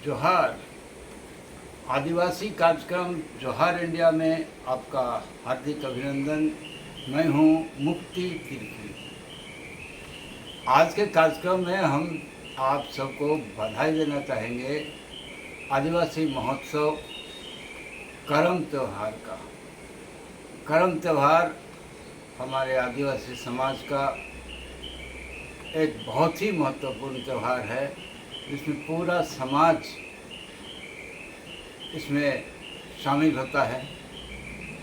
जोहार। आदिवासी कार्यक्रम जोहार इंडिया में आपका हार्दिक अभिनंदन। मैं हूं मुक्ति तिर्की। आज के कार्यक्रम में हम आप सबको बधाई देना चाहेंगे आदिवासी महोत्सव करम त्यौहार का। करम त्यौहार हमारे आदिवासी समाज का एक बहुत ही महत्वपूर्ण त्यौहार है, जिसमें पूरा समाज इसमें शामिल होता है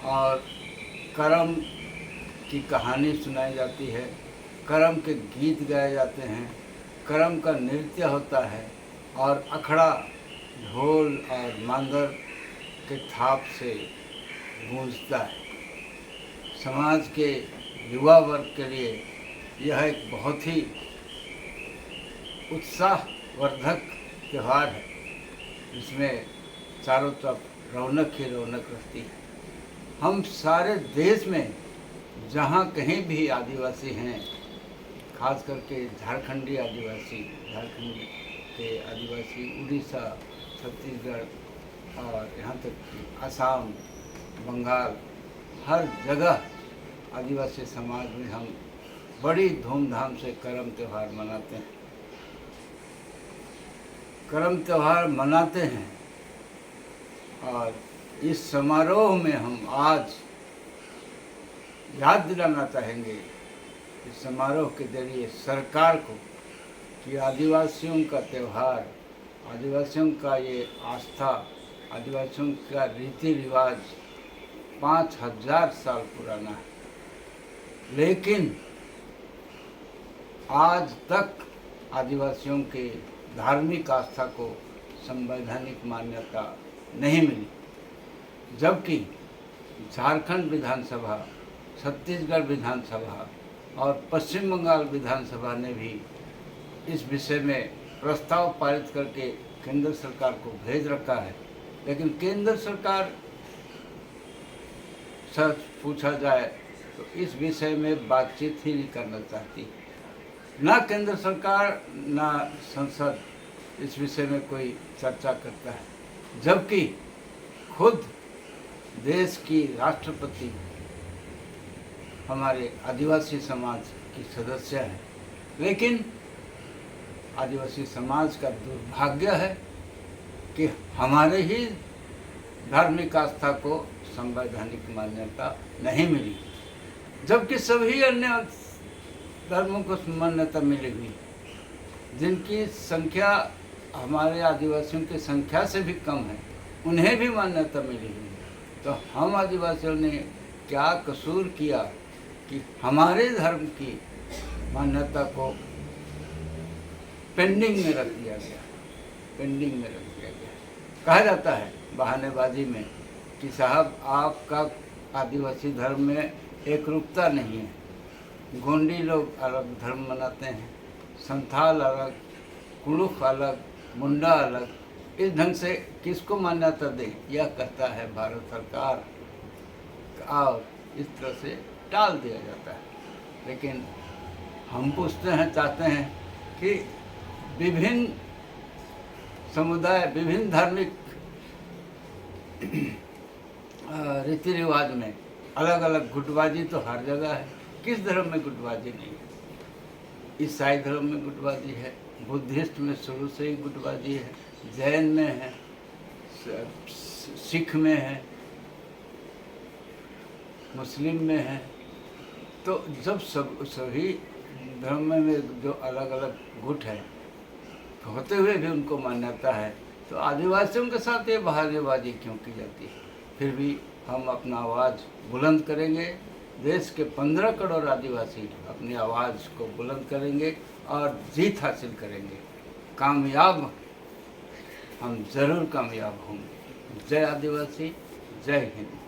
और करम की कहानी सुनाई जाती है, करम के गीत गाए जाते हैं, करम का नृत्य होता है और अखड़ा ढोल और मांदर के थाप से गूंजता है। समाज के युवा वर्ग के लिए यह एक बहुत ही उत्साहवर्धक त्यौहार है, जिसमें चारों तरफ रौनक ही रौनक रहती है। हम सारे देश में जहाँ कहीं भी आदिवासी हैं, खास करके झारखंडी आदिवासी, झारखंड के आदिवासी, उड़ीसा, छत्तीसगढ़ और यहाँ तक कि असम, बंगाल, हर जगह आदिवासी समाज में हम बड़ी धूमधाम से करम त्यौहार मनाते हैं। करम त्यौहार मनाते हैं और इस समारोह में हम आज याद दिलाना चाहेंगे इस समारोह के जरिए सरकार को कि आदिवासियों का त्यौहार, आदिवासियों का ये आस्था, आदिवासियों का रीति रिवाज 5000 साल पुराना है, लेकिन आज तक आदिवासियों के धार्मिक आस्था को संवैधानिक मान्यता नहीं मिली, जबकि झारखंड विधानसभा, छत्तीसगढ़ विधानसभा और पश्चिम बंगाल विधानसभा ने भी इस विषय में प्रस्ताव पारित करके केंद्र सरकार को भेज रखा है, लेकिन केंद्र सरकार सच पूछा जाए तो इस विषय में बातचीत ही नहीं करना चाहती। ना केंद्र सरकार ना संसद इस विषय में कोई चर्चा करता है, जबकि खुद देश की राष्ट्रपति हमारे आदिवासी समाज की सदस्य हैं। लेकिन आदिवासी समाज का दुर्भाग्य है कि हमारे ही धार्मिक आस्था को संवैधानिक मान्यता नहीं मिली, जबकि सभी अन्य धर्मों को मान्यता मिली हुई, जिनकी संख्या हमारे आदिवासियों की संख्या से भी कम है, उन्हें भी मान्यता मिली हुई। तो हम आदिवासियों ने क्या कसूर किया कि हमारे धर्म की मान्यता को पेंडिंग में रख दिया गया, पेंडिंग में रख दिया गया। कहा जाता है बहानेबाजी में कि साहब आपका आदिवासी धर्म में एकरूपता नहीं है, गोंडी लोग अलग धर्म मनाते हैं, संथाल अलग, कुड़ुख अलग, मुंडा अलग, इस ढंग से किसको मान्यता दे, यह कहता है भारत सरकार, और इस तरह से टाल दिया जाता है। लेकिन हम पूछते हैं, चाहते हैं कि विभिन्न समुदाय, विभिन्न धार्मिक रीति रिवाज में अलग अलग गुटबाजी तो हर जगह है। किस धर्म में गुटबाजी नहीं है? ईसाई धर्म में गुटबाजी है, बुद्धिस्ट में शुरू से ही गुटबाजी है, जैन में है, सिख में है, मुस्लिम में है। तो जब सभी धर्म में जो अलग अलग गुट है होते हुए भी उनको मान्यता है, तो आदिवासियों के साथ ये बहानेबाजी क्यों की जाती है? फिर भी हम अपना आवाज़ बुलंद करेंगे। देश के 15 करोड़ आदिवासी अपनी आवाज़ को बुलंद करेंगे और जीत हासिल करेंगे। कामयाब हम ज़रूर कामयाब होंगे। जय आदिवासी, जय हिंद।